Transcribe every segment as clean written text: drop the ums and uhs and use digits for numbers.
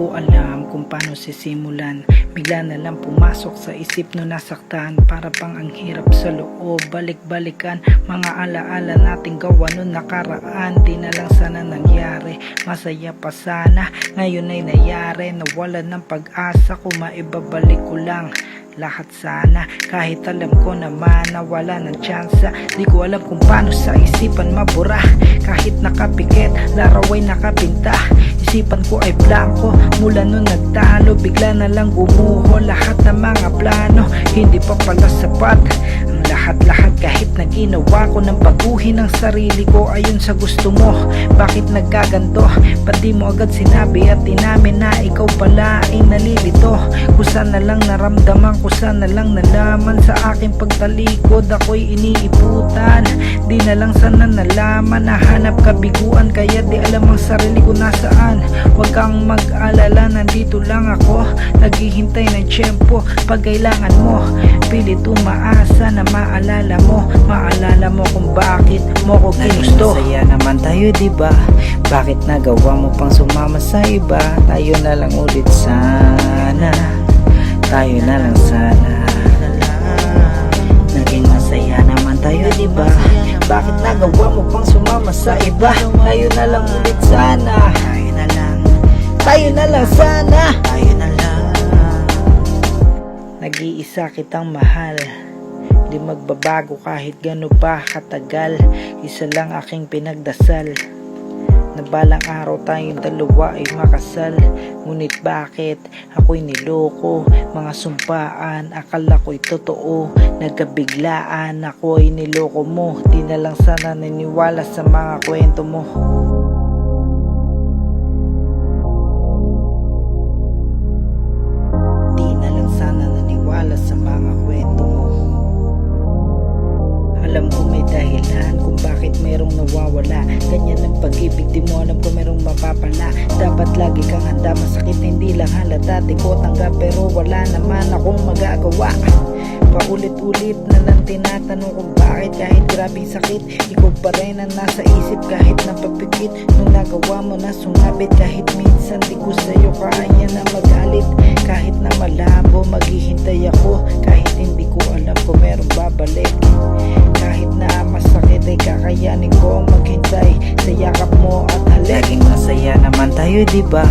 ko alam kung paano sisimulan. Bigla na lang pumasok sa isip no nasaktan. Para pang ang hirap sa loob, balik-balikan mga alaala nating gawa noon nakaraan. Di na lang sana nangyari, masaya pa sana. Ngayon ay nangyari, nawalan ng pag-asa ko. Maibabalik ko lang lahat sana, kahit alam ko naman na wala ng tsansa. Di ko alam kung paano sa isipan mabura. Kahit nakapikit, laraw ay nakapinta. Isipan ko ay blanco, mula nun nagtalo. Bigla na lang gumuho lahat ng mga plano. Hindi pa pala sapat ang lahat-lahat, kahit na ginawa ko ng baguhin ang sarili ko ayon sa gusto mo. Bakit nagkaganto? Ba't di mo agad sinabi at inamin na ikaw pala ay nalilito? Kusa na lang naramdaman, kusa na lang nalaman. Sa aking pagtalikod ako'y iniiputan. Di na lang sana nalaman, nahanap kabiguan. Kaya di alam ang sarili ko nasaan. Huwag kang mag-alala, nandito lang ako, naghihintay ng tiyempo pag kailangan mo. Pilit umaasa na maalala mo kung bakit mo ko ginusto. Masaya naman tayo diba? Bakit nagawa mo pang sumama sa iba? Tayo na lang ulit sana, tayo na lang sana. Naging masaya naman tayo diba? Bakit nagawa mo pang sumama sa iba? Tayo na lang ulit sana, tayo na lang sana, tayo na lang. Nag-iisa kitang mahal, di magbabago kahit gano pa katagal. Isa lang aking pinagdasal, na balang araw tayong dalawa ay makasal. Ngunit bakit ako'y niloko? Mga sumpaan, akala ko'y totoo. Nagkabiglaan, ako'y niloko mo. Di na lang sana naniwala sa mga kwento mo. Di na lang sana naniwala sa mga kwento mo. Alam ko may dahilan kung bakit merong nawawala. Ganyan ang pag-ibig, di mo alam kung merong mapapala. Dapat lagi kang handa, masakit hindi lang halata. Di ko tanggap pero wala naman akong magagawa. Paulit-ulit na lang tinatanong kung bakit. Kahit grabing sakit, ikaw pa rin ang nasa isip. Kahit napapikit, nung nagawa mo na sumabit. Kahit minsan di ko sa'yo kaya na magalit. Kahit na malabo, maghihintay ako. Kahit hindi ko alam kung merong babalik. Kahit na masakit ay kakayanin ko maghintay sa yakap mo at halik. Laging masaya naman tayo diba?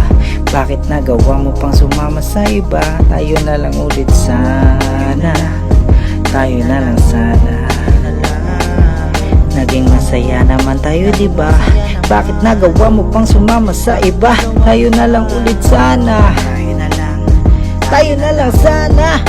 Bakit nagawa mo pang sumama sa iba? Tayo na lang ulit sana, tayo na lang sana. Naging masaya naman tayo diba? Bakit nagawa mo pang sumama sa iba? Tayo na lang ulit sana, tayo na lang sana.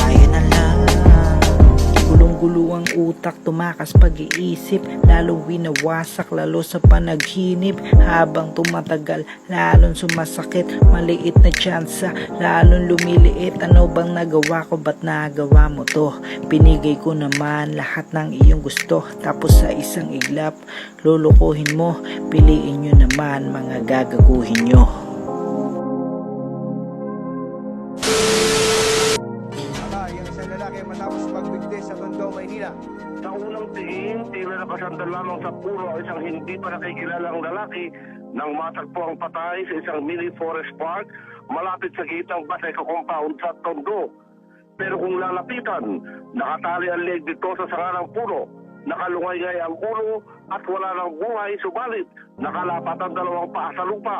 Gulong-gulo ang utak, tumakas pag-iisip. Lalong winawasak, lalo sa panaginip. Habang tumatagal, lalong sumasakit. Maliit na tsansa, lalong lumiliit. Ano bang nagawa ko, ba't nagawa mo to? Binigay ko naman lahat ng iyong gusto. Tapos sa isang iglap, lulukuhin mo. Piliin nyo naman, mga gagaguhin nyo. Matapos magbigti sa Tondo, Maynila. Sa unang tingin, tila nakasandal lamang sa puno ang isang hindi pa nakikilalang lalaki nang matagpo ang patay sa isang mini forest park malapit sa gitang Basay compound sa Tondo. Pero kung lalapitan, nakatali ang leg dito sa sanga ng puno, nakalungay-ngay ang ulo at wala ng buhay, subalit nakalapat ang dalawang paa sa lupa.